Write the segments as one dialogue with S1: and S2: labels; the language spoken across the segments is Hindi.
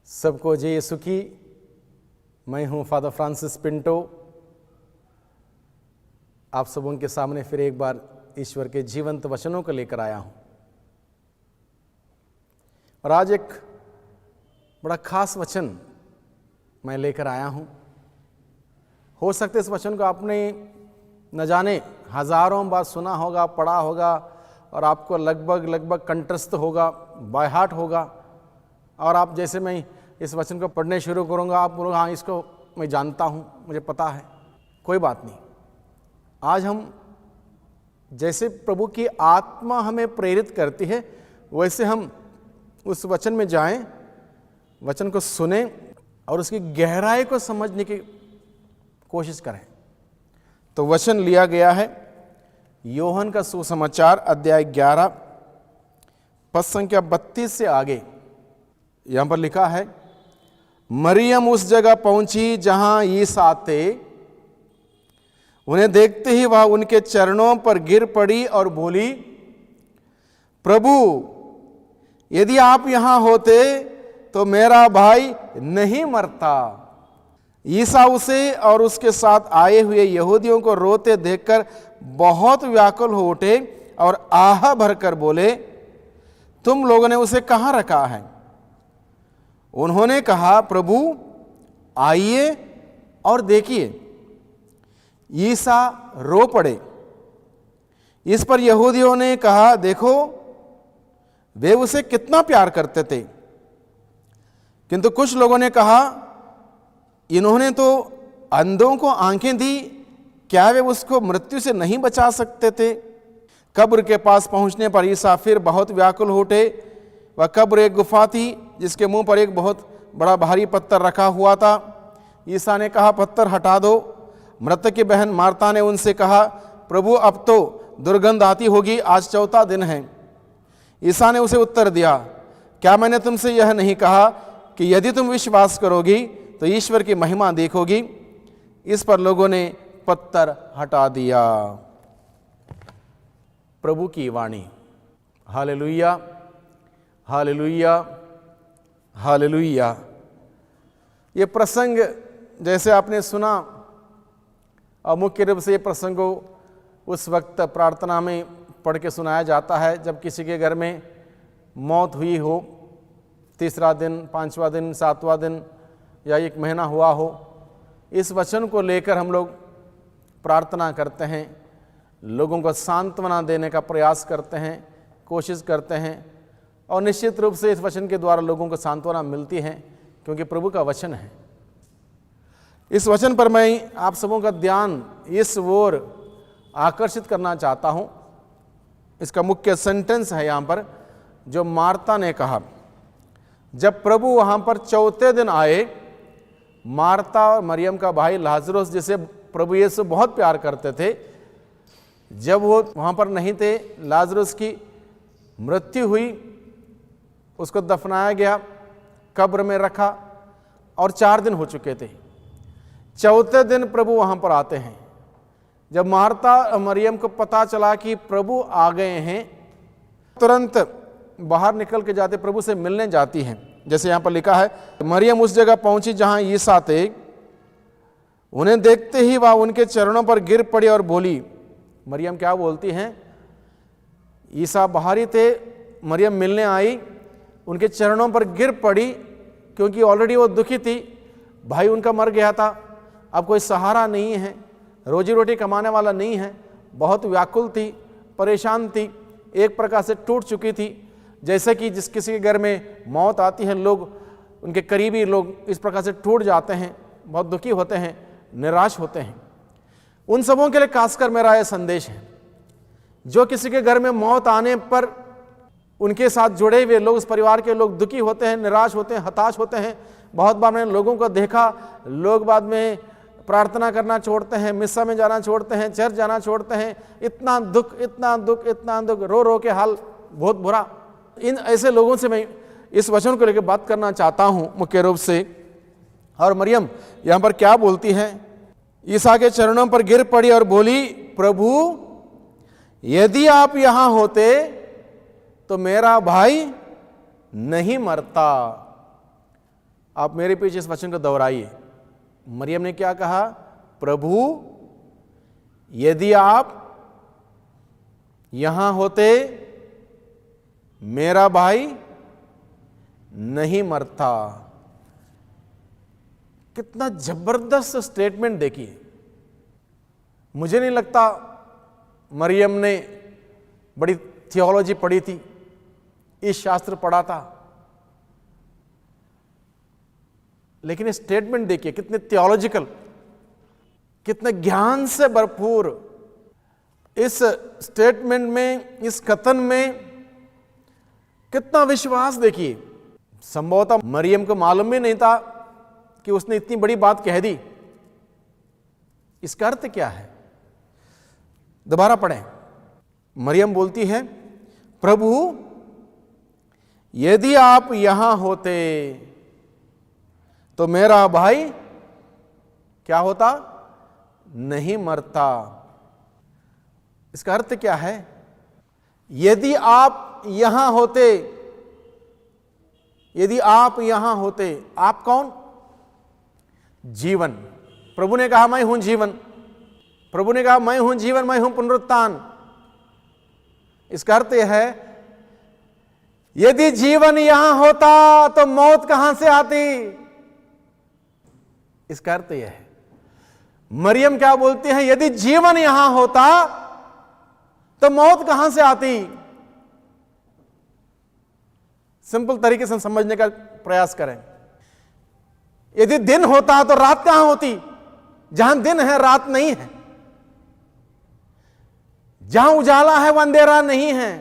S1: सबको जय यीशु की। मैं हूं फादर फ्रांसिस पिंटो, आप सबों के सामने फिर एक बार ईश्वर के जीवंत वचनों को लेकर आया हूं। और आज एक बड़ा खास वचन मैं लेकर आया हूं। हो सकता है इस वचन को आपने न जाने हजारों बार सुना होगा, पढ़ा होगा और आपको लगभग कंठस्थ होगा, बाय हार्ट होगा। और आप जैसे मैं इस वचन को पढ़ने शुरू करूंगा, आप बोलोगे हाँ इसको मैं जानता हूं, मुझे पता है। कोई बात नहीं, आज हम जैसे प्रभु की आत्मा हमें प्रेरित करती है वैसे हम उस वचन में जाएं, वचन को सुने और उसकी गहराई को समझने की कोशिश करें। तो वचन लिया गया है यूहन्ना का सुसमाचार अध्याय 11 पद संख्या 32 से आगे। यहां पर लिखा है, मरियम उस जगह पहुंची जहां ईसा थे। उन्हें देखते ही वह उनके चरणों पर गिर पड़ी और बोली, प्रभु यदि आप यहां होते तो मेरा भाई नहीं मरता। ईसा उसे और उसके साथ आए हुए यहूदियों को रोते देखकर बहुत व्याकुल हो उठे और आह भरकर बोले, तुम लोगों ने उसे कहां रखा है? उन्होंने कहा, प्रभु आइए और देखिए। ईसा रो पड़े। इस पर यहूदियों ने कहा, देखो वे उसे कितना प्यार करते थे। किंतु कुछ लोगों ने कहा, इन्होंने तो अंधों को आंखें दी, क्या वे उसको मृत्यु से नहीं बचा सकते थे? कब्र के पास पहुंचने पर ईसा फिर बहुत व्याकुल हो उठे। वह कब्र एक गुफा थी जिसके मुंह पर एक बहुत बड़ा भारी पत्थर रखा हुआ था। ईसा ने कहा, पत्थर हटा दो। मृतक की बहन मार्ता ने उनसे कहा, प्रभु अब तो दुर्गंध आती होगी, आज चौथा दिन है। ईसा ने उसे उत्तर दिया, क्या मैंने तुमसे यह नहीं कहा कि यदि तुम विश्वास करोगी तो ईश्वर की महिमा देखोगी? इस पर लोगों ने पत्थर हटा दिया। प्रभु की वाणी। Hallelujah, hallelujah, hallelujah. ये प्रसंग जैसे आपने सुना, और मुख्य रूप से ये प्रसंग उस वक्त प्रार्थना में पढ़ के सुनाया जाता है जब किसी के घर में मौत हुई हो, तीसरा दिन, 5वां दिन, 7वां दिन या 1 महीना हुआ हो। इस वचन को लेकर हम लोग प्रार्थना करते हैं, लोगों को सांत्वना देने का प्रयास करते हैं, कोशिश करते हैं। और निश्चित रूप से इस वचन के द्वारा लोगों को सांत्वना मिलती है क्योंकि प्रभु का वचन है। इस वचन पर मैं आप सबों का ध्यान इस ओर आकर्षित करना चाहता हूं। इसका मुख्य सेंटेंस है यहां पर जो मार्ता ने कहा। जब प्रभु वहां पर चौथे दिन आए, मार्ता और मरियम का भाई लाजरुस, जिसे प्रभु यीशु बहुत प्यार करते थे, जब वो वहां पर नहीं थे, लाजरुस की मृत्यु हुई, उसको दफनाया गया, कब्र में रखा और 4 दिन हो चुके थे। चौथे दिन प्रभु वहां पर आते हैं। जब मार्ता और मरियम को पता चला कि प्रभु आ गए हैं, तुरंत बाहर निकल के जाते प्रभु से मिलने जाती हैं। जैसे यहां पर लिखा है, मरियम उस जगह पहुंची जहां ईसा थे। उन्हें देखते ही वह उनके चरणों पर गिर पड़ी और बोली। मरियम क्या बोलती हैं? ईसा बाहर ही थे, मरियम मिलने आई, उनके चरणों पर गिर पड़ी क्योंकि ऑलरेडी वो दुखी थी। भाई उनका मर गया था, अब कोई सहारा नहीं है, रोजी रोटी कमाने वाला नहीं है, बहुत व्याकुल थी, परेशान थी, एक प्रकार से टूट चुकी थी। जैसे कि जिस किसी के घर में मौत आती है, लोग, उनके करीबी लोग इस प्रकार से टूट जाते हैं, बहुत दुखी होते हैं, निराश होते हैं। उन सबों के लिए खासकर मेरा यह संदेश है, जो किसी के घर में मौत आने पर उनके साथ जुड़े हुए लोग, उस परिवार के लोग दुखी होते हैं, निराश होते हैं, हताश होते हैं। बहुत बार मैंने लोगों को देखा, लोग बाद में प्रार्थना करना छोड़ते हैं, मिस्सा में जाना छोड़ते हैं, चर्च जाना छोड़ते हैं। इतना दुख, इतना दुख, इतना दुख, रो रो के हाल बहुत बुरा। इन ऐसे लोगों से मैं इस वचन को लेकर बात करना चाहता हूं मुख्य रूप से। और मरियम यहां पर क्या बोलती है? ईसा के चरणों पर गिर पड़ी और बोली, प्रभु यदि आप यहां होते तो मेरा भाई नहीं मरता। आप मेरे पीछे इस वचन को दोहराइए। मरियम ने क्या कहा? प्रभु यदि आप यहां होते मेरा भाई नहीं मरता। कितना जबरदस्त स्टेटमेंट देखिए। मुझे नहीं लगता मरियम ने बड़ी थियोलॉजी पढ़ी थी, इस शास्त्र पढ़ा था, लेकिन स्टेटमेंट देखिए कितने थियोलॉजिकल, कितने ज्ञान से भरपूर। इस स्टेटमेंट में, इस कथन में कितना विश्वास देखिए। संभवतः मरियम को मालूम भी नहीं था कि उसने इतनी बड़ी बात कह दी। इसका अर्थ क्या है? दोबारा पढ़ें। मरियम बोलती है, प्रभु यदि आप यहां होते तो मेरा भाई क्या होता? नहीं मरता। इसका अर्थ क्या है? यदि आप यहां होते, यदि आप यहां होते, आप कौन? जीवन। प्रभु ने कहा मैं हूं जीवन। प्रभु ने कहा मैं हूं जीवन, मैं हूं पुनरुत्थान। इसका अर्थ यह है, यदि जीवन यहां होता तो मौत कहां से आती? इसका अर्थ यह है, मरियम क्या बोलती है? यदि जीवन यहां होता तो मौत कहां से आती? सिंपल तरीके से समझने का प्रयास करें। यदि दिन होता तो रात कहां होती? जहां दिन है रात नहीं है, जहां उजाला है वह अंधेरा नहीं है,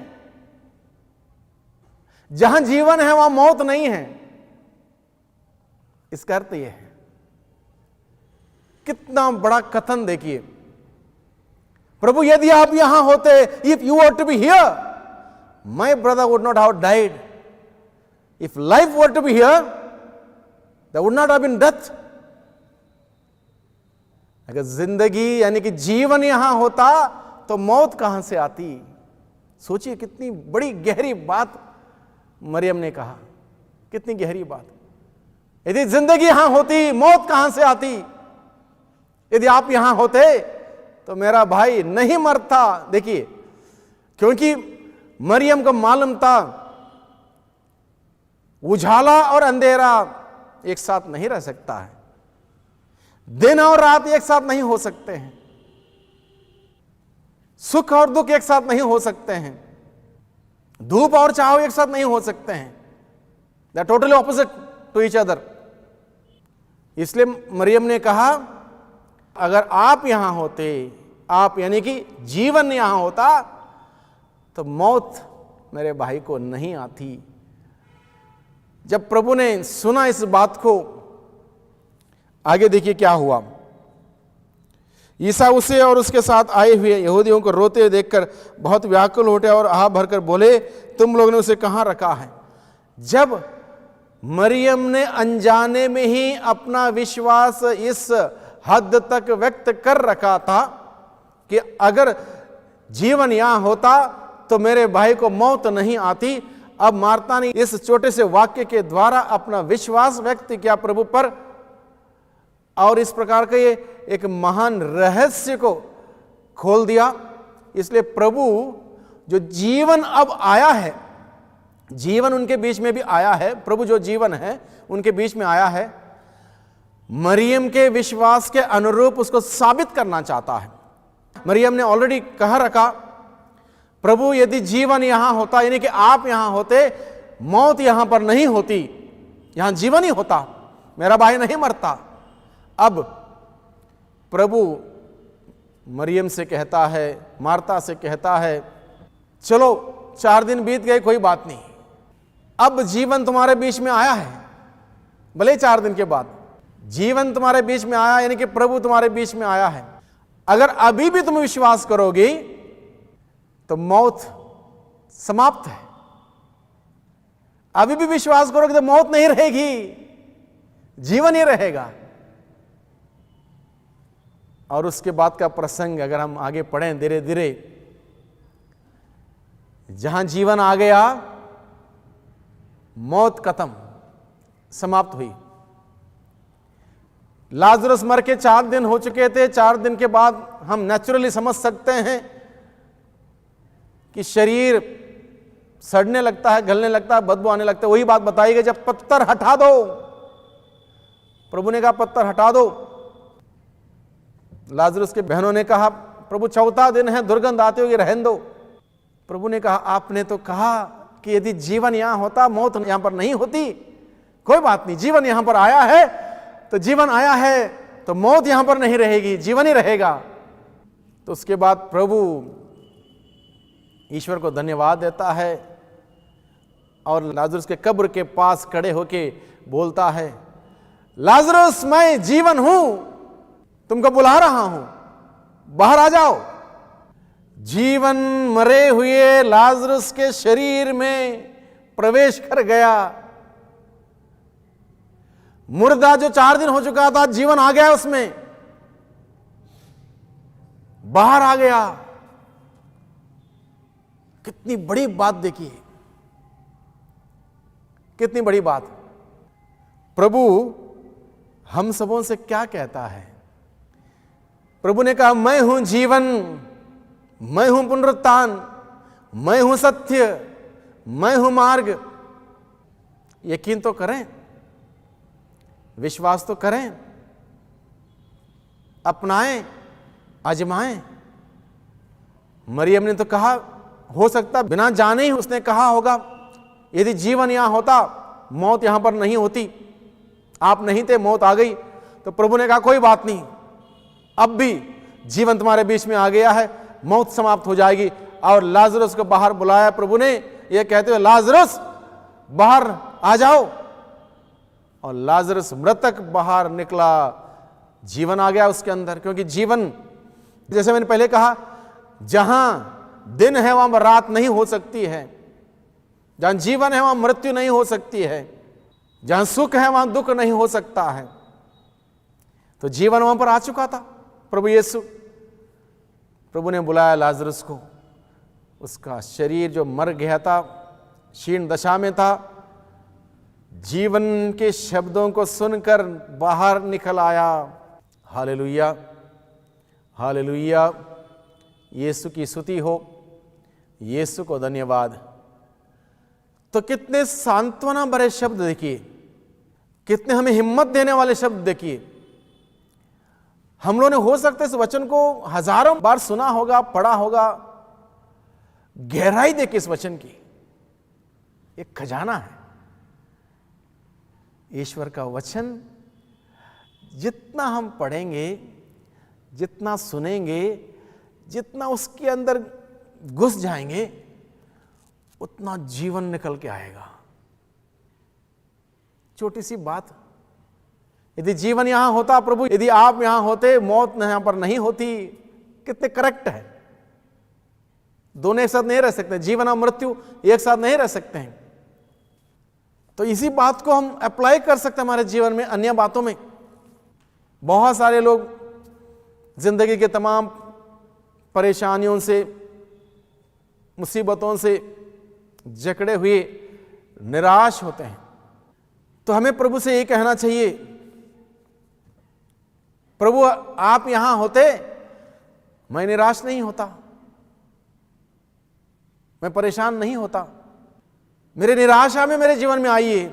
S1: जहां जीवन है वहां मौत नहीं है। इसका अर्थ यह है, कितना बड़ा कथन देखिए। प्रभु यदि आप यहां होते, if you were to be here, my brother would not have died. If life were to be here, there would not have been death. अगर जिंदगी यानी कि जीवन यहां होता तो मौत कहां से आती? सोचिए कितनी बड़ी गहरी बात मरियम ने कहा। कितनी गहरी बात। यदि जिंदगी यहां होती, मौत कहां से आती? यदि आप यहां होते तो मेरा भाई नहीं मरता। देखिए, क्योंकि मरियम को मालूम था उजाला और अंधेरा एक साथ नहीं रह सकता है, दिन और रात एक साथ नहीं हो सकते हैं, सुख और दुख एक साथ नहीं हो सकते हैं, धूप और छांव एक साथ नहीं हो सकते हैं। They are totally opposite to each other. इसलिए मरियम ने कहा, अगर आप यहां होते, आप यानी कि जीवन यहां होता तो मौत मेरे भाई को नहीं आती। जब प्रभु ने सुना इस बात को, आगे देखिए क्या हुआ। ईसा उसे और उसके साथ आए हुए यहूदियों को रोते हुए देखकर बहुत व्याकुल उठे और आह भरकर बोले, तुम लोगों ने उसे कहां रखा है? जब मरियम ने अनजाने में ही अपना विश्वास इस हद तक व्यक्त कर रखा था कि अगर जीवन यहां होता तो मेरे भाई को मौत नहीं आती, अब मार्ता ने इस छोटे से वाक्य के द्वारा अपना विश्वास व्यक्त किया प्रभु पर, और इस प्रकार के एक महान रहस्य को खोल दिया। इसलिए प्रभु जो जीवन अब आया है, जीवन उनके बीच में भी आया है, प्रभु जो जीवन है उनके बीच में आया है, मरियम के विश्वास के अनुरूप उसको साबित करना चाहता है। मरियम ने ऑलरेडी कह रखा, प्रभु यदि जीवन यहां होता, यानी कि आप यहां होते, मौत यहां पर नहीं होती, यहां जीवन ही होता, मेरा भाई नहीं मरता। अब प्रभु मरियम से कहता है, मार्ता से कहता है, चलो 4 दिन बीत गए, कोई बात नहीं, अब जीवन तुम्हारे बीच में आया है। भले 4 दिन के बाद जीवन तुम्हारे बीच में आया, यानी कि प्रभु तुम्हारे बीच में आया है। अगर अभी भी तुम विश्वास करोगे तो मौत समाप्त है। अभी भी विश्वास करोगे तो मौत नहीं रहेगी, जीवन ही रहेगा। और उसके बाद का प्रसंग अगर हम आगे पढ़ें धीरे धीरे, जहां जीवन आ गया, मौत खत्म, समाप्त हुई। लाजरस मर के 4 दिन हो चुके थे। 4 दिन के बाद हम नेचुरली समझ सकते हैं कि शरीर सड़ने लगता है, गलने लगता है, बदबू आने लगता है। वही बात बताई गई, जब पत्थर हटा दो, प्रभु ने कहा पत्थर हटा दो। लाजरस के बहनों ने कहा प्रभु 4था दिन है, दुर्गंध आती होगी, रहने दो। प्रभु ने कहा आपने तो कहा कि यदि जीवन यहां होता मौत यहां पर नहीं होती। कोई बात नहीं, जीवन यहां पर आया है तो जीवन आया है तो मौत यहां पर नहीं रहेगी, जीवन ही रहेगा। तो उसके बाद प्रभु ईश्वर को धन्यवाद देता है और लाजरस के कब्र के पास खड़े होके बोलता है, लाजरस मैं जीवन हूं, तुमको बुला रहा हूं, बाहर आ जाओ। जीवन मरे हुए लाजरस के शरीर में प्रवेश कर गया। मुर्दा जो 4 दिन हो चुका था, जीवन आ गया उसमें, बाहर आ गया। कितनी बड़ी बात देखिए, कितनी बड़ी बात। प्रभु हम सबों से क्या कहता है? प्रभु ने कहा मैं हूं जीवन, मैं हूं पुनरुत्थान, मैं हूं सत्य, मैं हूं मार्ग। यकीन तो करें, विश्वास तो करें, अपनाएं, आजमाएं। मरियम ने तो कहा, हो सकता बिना जाने ही उसने कहा होगा यदि जीवन यहां होता मौत यहां पर नहीं होती। आप नहीं थे, मौत आ गई। तो प्रभु ने कहा कोई बात नहीं, अब भी जीवन तुम्हारे बीच में आ गया है, मौत समाप्त हो जाएगी। और लाजरस को बाहर बुलाया प्रभु ने, यह कहते हुए लाजरस बाहर आ जाओ। और लाजरस मृतक बाहर निकला, जीवन आ गया उसके अंदर। क्योंकि जीवन, जैसे मैंने पहले कहा, जहां दिन है वहां रात नहीं हो सकती है, जहां जीवन है वहां मृत्यु नहीं हो सकती है, जहां सुख है वहां दुख नहीं हो सकता है। तो जीवन वहां पर आ चुका था। प्रभु यीशु, प्रभु ने बुलाया लाजरस को। उसका शरीर जो मर गया था, क्षीण दशा में था, जीवन के शब्दों को सुनकर बाहर निकल आया। Hallelujah, hallelujah. यीशु की स्तुति हो, यीशु को धन्यवाद। तो कितने सांत्वना भरे शब्द देखिए, कितने हमें हिम्मत देने वाले शब्द देखिए। हम लोगों ने हो सकता है इस वचन को हजारों बार सुना होगा, पढ़ा होगा। गहराई देखिए इस वचन की, एक खजाना है। ईश्वर का वचन जितना हम पढ़ेंगे, जितना सुनेंगे, जितना उसके अंदर घुस जाएंगे, उतना जीवन निकल के आएगा। छोटी सी बात, यदि जीवन यहां होता प्रभु, यदि आप यहां होते, मौत यहां पर नहीं होती। कितने करेक्ट है। दोनों एक साथ नहीं रह सकते, जीवन और मृत्यु एक साथ नहीं रह सकते हैं। तो इसी बात को हम अप्लाई कर सकते हैं हमारे जीवन में, अन्य बातों में। बहुत सारे लोग जिंदगी के तमाम परेशानियों से, मुसीबतों से जकड़े हुए निराश होते हैं। तो हमें प्रभु से ये कहना चाहिए, प्रभु आप यहां होते, मैं निराश नहीं होता, मैं परेशान नहीं होता। मेरे निराशा में मेरे जीवन में आइए।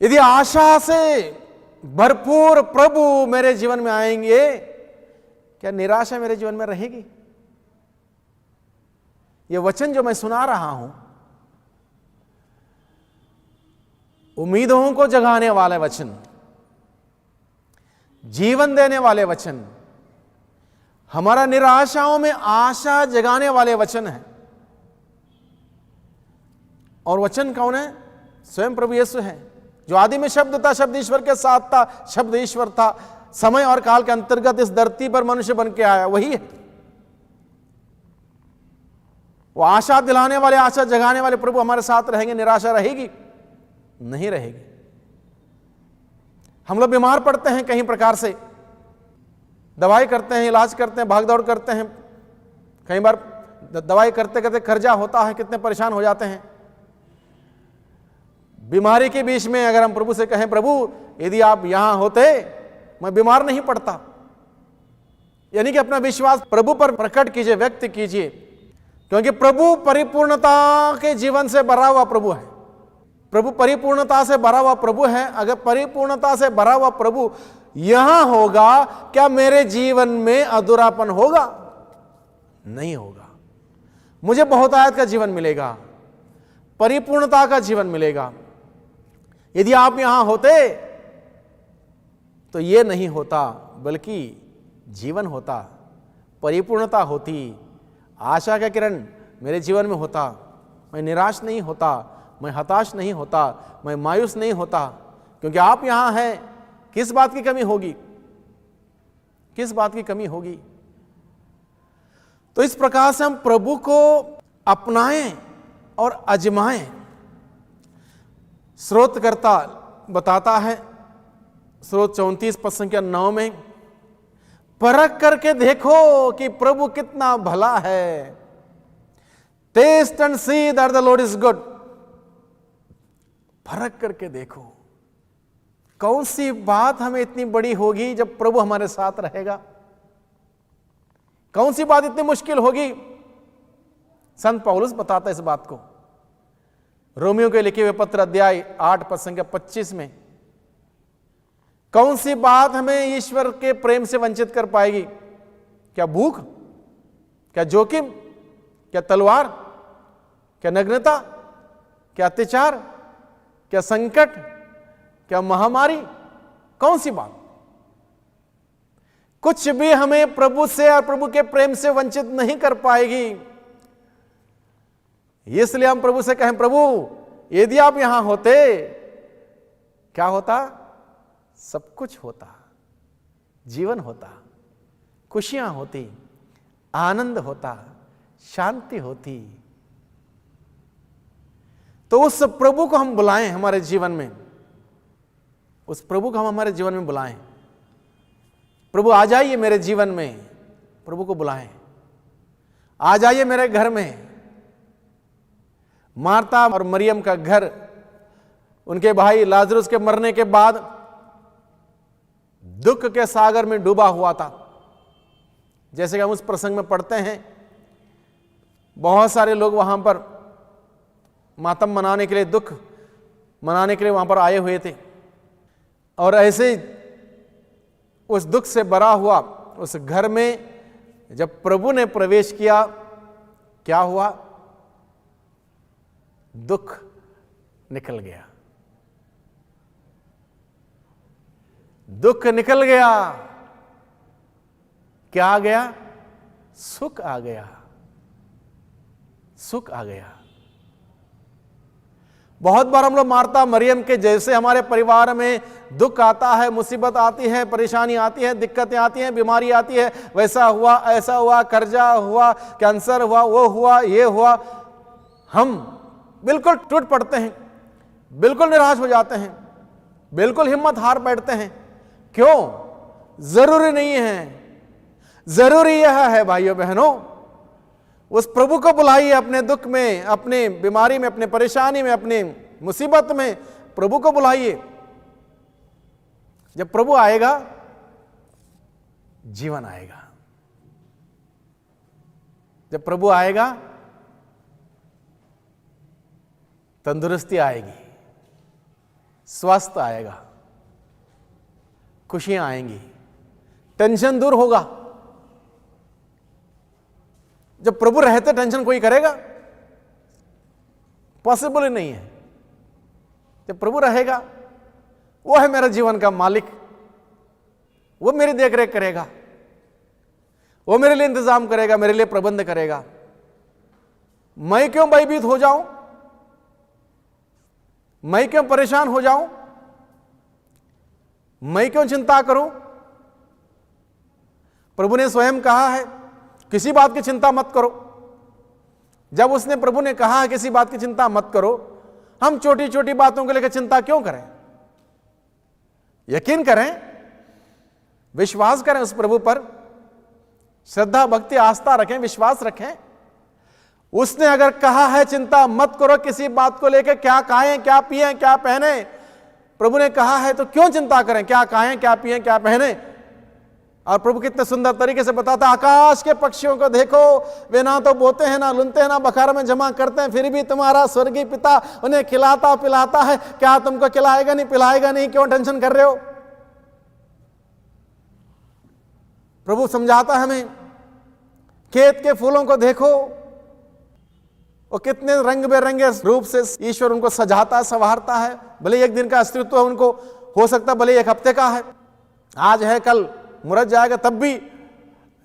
S1: यदि आशा से भरपूर प्रभु मेरे जीवन में आएंगे, क्या निराशा मेरे जीवन में रहेगी? यह वचन जो मैं सुना रहा हूं, उम्मीदों को जगाने वाले वचन, जीवन देने वाले वचन, हमारा निराशाओं में आशा जगाने वाले वचन है। और वचन कौन है? स्वयं प्रभु यीशु है, जो आदि में शब्द था, शब्द ईश्वर के साथ था, शब्द ईश्वर था, समय और काल के अंतर्गत इस धरती पर मनुष्य बन के आया, वही है। वो आशा दिलाने वाले, आशा जगाने वाले प्रभु हमारे साथ रहेंगे। निराशा रहेगी? नहीं रहेगी। हम लोग बीमार पड़ते हैं कहीं प्रकार से, दवाई करते हैं, इलाज करते हैं, भागदौड़ करते हैं, कई बार दवाई करते करते कर्जा होता है, कितने परेशान हो जाते हैं। बीमारी के बीच में अगर हम प्रभु से कहें, प्रभु यदि आप यहां होते मैं बीमार नहीं पड़ता, यानी कि अपना विश्वास प्रभु पर प्रकट कीजिए, व्यक्त कीजिए, क्योंकि प्रभु परिपूर्णता के जीवन से भरा हुआ प्रभु है। प्रभु परिपूर्णता से भरा हुआ प्रभु है। अगर परिपूर्णता से भरा हुआ प्रभु यहां होगा, क्या मेरे जीवन में अधूरापन होगा? नहीं होगा। मुझे बहुतायत का जीवन मिलेगा, परिपूर्णता का जीवन मिलेगा। यदि आप यहां होते तो यह नहीं होता, बल्कि जीवन होता, परिपूर्णता होती, आशा का किरण मेरे जीवन में होता। मैं निराश नहीं होता, मैं हताश नहीं होता, मैं मायूस नहीं होता, क्योंकि आप यहां हैं। किस बात की कमी होगी? किस बात की कमी होगी? तो इस प्रकार से हम प्रभु को अपनाएं और आजमाएं। स्रोतकर्ता बताता है, स्रोत 34 पद संख्या 9 में, परख करके देखो कि प्रभु कितना भला है। Taste and see that the Lord is good. परख करके देखो, कौन सी बात हमें इतनी बड़ी होगी जब प्रभु हमारे साथ रहेगा? कौन सी बात इतनी मुश्किल होगी? संत पौलुस बताता है इस बात को रोमियो के लिखे हुए पत्र अध्याय 8 पद संख्या 25 में। कौन सी बात हमें ईश्वर के प्रेम से वंचित कर पाएगी? क्या भूख? क्या जोखिम? क्या तलवार? क्या नग्नता? क्या अत्याचार? क्या संकट? क्या महामारी? कौन सी बात? कुछ भी हमें प्रभु से और प्रभु के प्रेम से वंचित नहीं कर पाएगी। इसलिए हम प्रभु से कहें, प्रभु यदि आप यहां होते, क्या होता? सब कुछ होता, जीवन होता, खुशियां होती, आनंद होता, शांति होती। तो उस प्रभु को हम बुलाएं हमारे जीवन में, उस प्रभु को हम हमारे जीवन में बुलाएं। प्रभु आ जाइए मेरे जीवन में, प्रभु को बुलाएं। आ जाइए मेरे घर में। मार्ता और मरियम का घर उनके भाई लाजरुस के मरने के बाद दुख के सागर में डूबा हुआ था। जैसे कि हम उस प्रसंग में पढ़ते हैं, बहुत सारे लोग वहां पर मातम मनाने के लिए, दुख मनाने के लिए वहां पर आए हुए थे। और ऐसे उस दुख से भरा हुआ उस घर में जब प्रभु ने प्रवेश किया, क्या हुआ? दुख निकल गया, दुख निकल गया। क्या आ गया? सुख आ गया, सुख आ गया। बहुत बार हम लोग मार्ता मरियम के जैसे हमारे परिवार में दुख आता है, मुसीबत आती है, परेशानी आती है, दिक्कतें आती हैं, बीमारी आती है, वैसा हुआ, ऐसा हुआ, कर्जा हुआ, कैंसर हुआ, वो हुआ, ये हुआ, हम बिल्कुल टूट पड़ते हैं, बिल्कुल निराश हो जाते हैं, बिल्कुल हिम्मत हार बैठते हैं। क्यों? जरूरी नहीं है। जरूरी यह है भाइयों बहनों, उस प्रभु को बुलाइए अपने दुख में, अपने बीमारी में, अपने परेशानी में, अपने मुसीबत में। प्रभु को बुलाइए। जब प्रभु आएगा, जीवन आएगा। जब प्रभु आएगा, तंदुरुस्ती आएगी, स्वास्थ्य आएगा, खुशियां आएंगी, टेंशन दूर होगा। जब प्रभु रहते टेंशन कोई करेगा? पॉसिबल ही नहीं है। जब प्रभु रहेगा, वो है मेरा जीवन का मालिक, वो मेरी देखरेख करेगा, वो मेरे लिए इंतजाम करेगा, मेरे लिए प्रबंध करेगा। मैं क्यों भयभीत हो जाऊं? मैं क्यों परेशान हो जाऊं? मैं क्यों चिंता करूं? प्रभु ने स्वयं कहा है, किसी बात की चिंता मत करो। जब उसने प्रभु ने कहा है किसी बात की चिंता मत करो, हम छोटी छोटी बातों को लेकर चिंता क्यों करें? यकीन करें, विश्वास करें उस प्रभु पर, श्रद्धा भक्ति आस्था रखें, विश्वास रखें। उसने अगर कहा है चिंता मत करो किसी बात को लेकर, क्या खाएं क्या पिए क्या पहने, प्रभु ने कहा है तो क्यों चिंता करें, क्या खाएं क्या पिए क्या पहने। और प्रभु कितने सुंदर तरीके से बताता, आकाश के पक्षियों को देखो, वे ना तो बोते हैं ना लुनते हैं ना बखार में जमा करते हैं, फिर भी तुम्हारा स्वर्गीय पिता उन्हें खिलाता पिलाता है, क्या तुमको खिलाएगा नहीं पिलाएगा नहीं, क्यों टेंशन कर रहे हो। प्रभु समझाता है हमें, खेत के फूलों को देखो, वो कितने रंग बिरंगे रूप से ईश्वर उनको सजाता संवारता है। भले एक दिन का अस्तित्व उनको हो सकता, भले एक हफ्ते का है, आज है कल मुरझ जाएगा, तब भी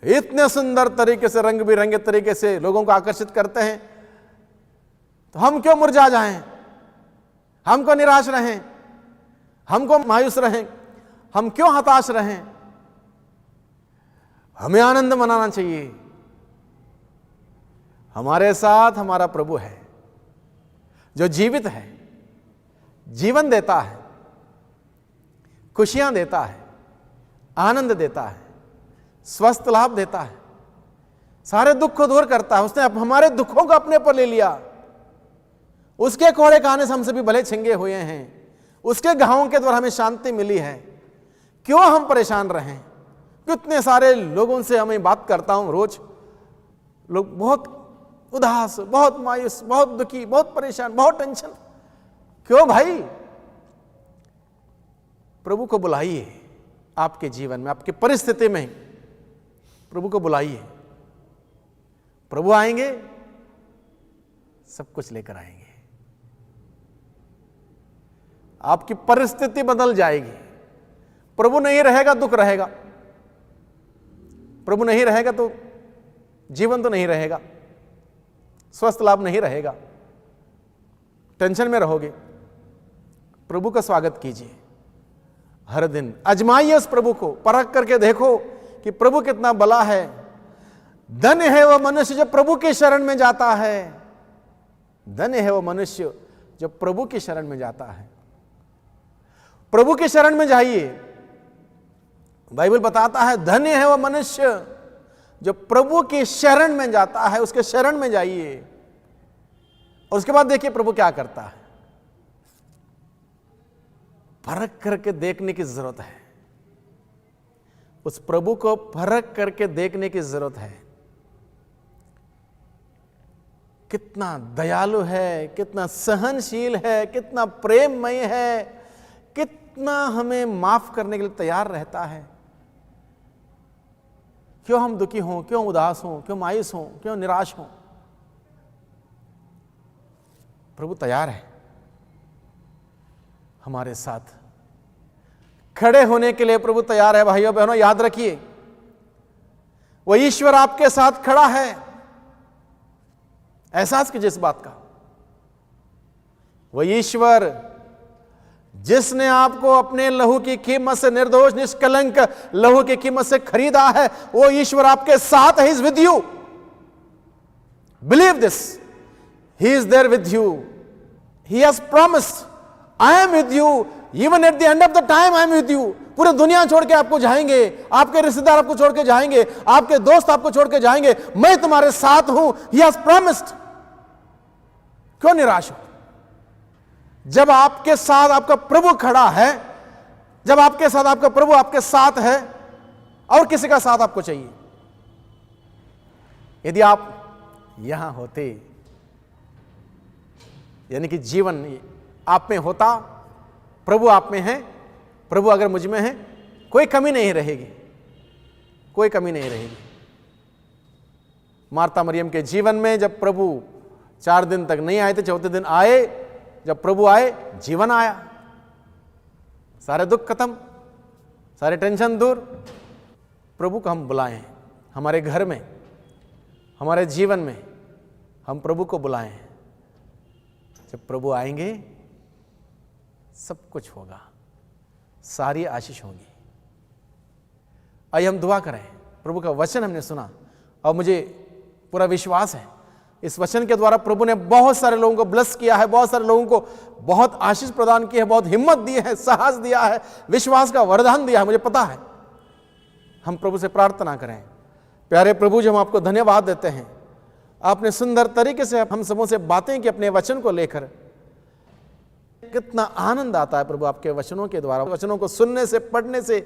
S1: इतने सुंदर तरीके से रंग बिरंगे तरीके से लोगों को आकर्षित करते हैं। तो हम क्यों मुरझा जाएं, हम क्यों निराश रहें, हमको मायूस रहें, हम क्यों हताश रहें। हमें आनंद मनाना चाहिए। हमारे साथ हमारा प्रभु है जो जीवित है, जीवन देता है, खुशियां देता है, आनंद देता है, स्वस्थ लाभ देता है, सारे दुख को दूर करता है। उसने हमारे दुखों को अपने पर ले लिया। उसके कोड़े खाने से हमसे भी भले छिंगे हुए हैं, उसके घावों के द्वारा हमें शांति मिली है। क्यों हम परेशान रहें। कितने सारे लोगों से हमें बात करता हूं रोज, लोग बहुत उदास, बहुत मायूस, बहुत दुखी, बहुत परेशान, बहुत टेंशन। क्यों भाई। प्रभु को बुलाइए आपके जीवन में, आपकी परिस्थिति में प्रभु को बुलाइए। प्रभु आएंगे, सब कुछ लेकर आएंगे। आपकी परिस्थिति बदल जाएगी। प्रभु नहीं रहेगा, दुख रहेगा। प्रभु नहीं रहेगा तो जीवन तो नहीं रहेगा, स्वस्थ लाभ नहीं रहेगा, टेंशन में रहोगे। प्रभु का स्वागत कीजिए, हर दिन आजमाइए उस प्रभु को, परख करके देखो कि प्रभु कितना भला है। धन्य है वह मनुष्य जो प्रभु की शरण में जाता है। धन्य है वह मनुष्य जो प्रभु की शरण में जाता है। प्रभु की शरण में जाइए। बाइबल बताता है धन्य है वह मनुष्य जो प्रभु की शरण में जाता है। उसके शरण में जाइए और उसके बाद देखिए प्रभु क्या करता है। परख करके देखने की जरूरत है। उस प्रभु को परख करके देखने की जरूरत है। कितना दयालु है, कितना सहनशील है, कितना प्रेममय है, कितना हमें माफ करने के लिए तैयार रहता है। क्यों हम दुखी हों, क्यों उदास हों, क्यों मायूस हों, क्यों निराश हों, प्रभु तैयार है हमारे साथ खड़े होने के लिए। प्रभु तैयार है। भाइयों बहनों, याद रखिए, वह ईश्वर आपके साथ खड़ा है। एहसास कीजिए इस बात का। वह ईश्वर जिसने आपको अपने लहू की कीमत से, निर्दोष निष्कलंक लहू की कीमत से खरीदा है, वो ईश्वर आपके साथ है। He is with you. Believe this, he is there with you. He has promised, I am with you even at the end of the time. I am with you. पूरे दुनिया छोड़ के आपको जाएंगे, आपके रिश्तेदार आपको छोड़ के जाएंगे, आपके दोस्त आपको छोड़ के जाएंगे, मैं तुम्हारे साथ हूं। ही हैज प्रॉमिस्ड। क्यों निराश हो। जब आपके साथ आपका प्रभु खड़ा है, जब आपके साथ आपका प्रभु आपके साथ है, और किसी का साथ आपको चाहिए। यदि आप यहां होते, यानी कि जीवन आप में होता, प्रभु आप में है, प्रभु अगर मुझ में है, कोई कमी नहीं रहेगी, कोई कमी नहीं रहेगी। मार्ता मरियम के जीवन में जब प्रभु 4 दिन तक नहीं आए थे, चौथे दिन आए। जब प्रभु आए, जीवन आया, सारे दुख खत्म, सारे टेंशन दूर। प्रभु को हम बुलाएं हमारे घर में, हमारे जीवन में हम प्रभु को बुलाएं। जब प्रभु आएंगे, सब कुछ होगा, सारी आशीष होगी। आइए हम दुआ करें। प्रभु का वचन हमने सुना और मुझे पूरा विश्वास है इस वचन के द्वारा प्रभु ने बहुत सारे लोगों को ब्लेस किया है, बहुत सारे लोगों को बहुत आशीष प्रदान की है, बहुत हिम्मत दी है, साहस दिया है, विश्वास का वरदान दिया है, मुझे पता है। हम प्रभु से प्रार्थना करें। प्यारे प्रभु जी, हम आपको धन्यवाद देते हैं। आपने सुंदर तरीके से हम सबों से बातें की अपने वचन को लेकर। कितना आनंद आता है प्रभु आपके वचनों के द्वारा, वचनों को सुनने से, पढ़ने से,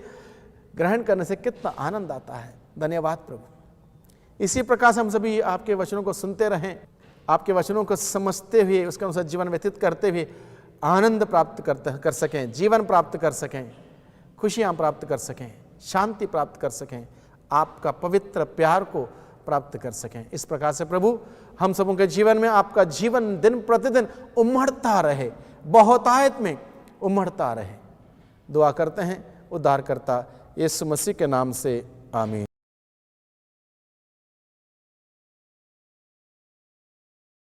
S1: ग्रहण करने से कितना आनंद आता है। धन्यवाद प्रभु। इसी प्रकार से हम सभी आपके वचनों को सुनते रहें, आपके वचनों को समझते हुए उसके अनुसार जीवन व्यतीत करते हुए आनंद प्राप्त कर सकें, जीवन प्राप्त कर सकें, खुशियाँ प्राप्त कर सकें, शांति प्राप्त कर सकें, आपका पवित्र प्यार को प्राप्त कर सकें। इस प्रकार से प्रभु हम सबों के जीवन में आपका जीवन दिन प्रतिदिन उमड़ता रहे, बहुतायत में उमड़ता रहे। दुआ करते हैं उद्धारकर्ता यीशु मसीह के नाम से, आमीन।